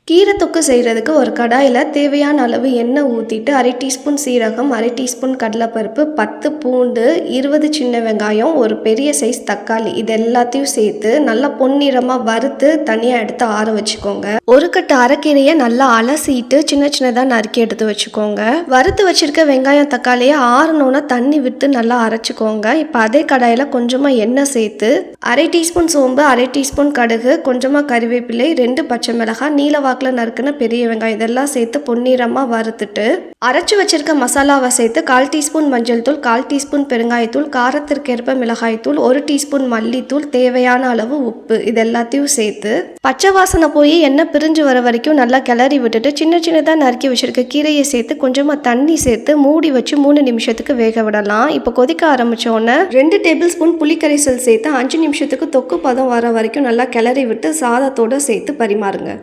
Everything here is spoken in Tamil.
கீரை தொக்கு செய்கிறதுக்கு ஒரு கடாயில் தேவையான அளவு எண்ணெய் ஊற்றிட்டு 1/2 டீஸ்பூன் சீரகம், 1/2 டீஸ்பூன் கடலைப்பருப்பு, 10 பூண்டு, 20 சின்ன வெங்காயம், ஒரு பெரிய சைஸ் தக்காளி இது எல்லாத்தையும் சேர்த்து நல்லா பொன்னிறமாக வறுத்து தனியாக எடுத்து ஆற வச்சுக்கோங்க. ஒரு கட்டு அரைக்கீரையை நல்லா அலசிட்டு சின்ன சின்னதாக நறுக்கி எடுத்து வச்சுக்கோங்க. வறுத்து வச்சிருக்க வெங்காயம் தக்காளியை ஆறணுன்னா தண்ணி விட்டு நல்லா அரைச்சிக்கோங்க. இப்போ அதே கடாயில் கொஞ்சமாக எண்ணெய் சேர்த்து 1/2 டீஸ்பூன் சோம்பு, 1/2 டீஸ்பூன் கடுகு, கொஞ்சமாக கறிவேப்பிலை, 2 பச்சை மிளகாய், நீல வாக்கில் நறுக்குன பெரிய வெங்காயம் இதெல்லாம் சேர்த்து பொன்னிறமாக வறுத்துட்டு அரைச்சி வச்சிருக்க மசாலாவை சேர்த்து 1/4 டீஸ்பூன் மஞ்சள் தூள், 1/4 டீஸ்பூன் பெருங்காயத்தூள், காரத்திற்கேற்ப மிளகாய்த்தூள், 1 டீஸ்பூன் மல்லித்தூள், தேவையான அளவு உப்பு இது எல்லாத்தையும் சேர்த்து பச்சை வாசனை போய் எண்ணெய் பிரிஞ்சு வர வரைக்கும் நல்லா கிளறி விட்டுட்டு சின்ன சின்னதாக நறுக்கி வச்சிருக்க கீரையை சேர்த்து கொஞ்சமாக தண்ணி சேர்த்து மூடி வச்சு 3 நிமிஷத்துக்கு வேக விடலாம். இப்போ கொதிக்க ஆரம்பிச்சோன்னே 2 டேபிள் ஸ்பூன் புளிக்கரைசல் சேர்த்து 5 நிமிஷத்துக்கு தொக்கு பதம் வர வரைக்கும் நல்லா கிளறி விட்டு சாதத்தோடு சேர்த்து பரிமாறுங்க.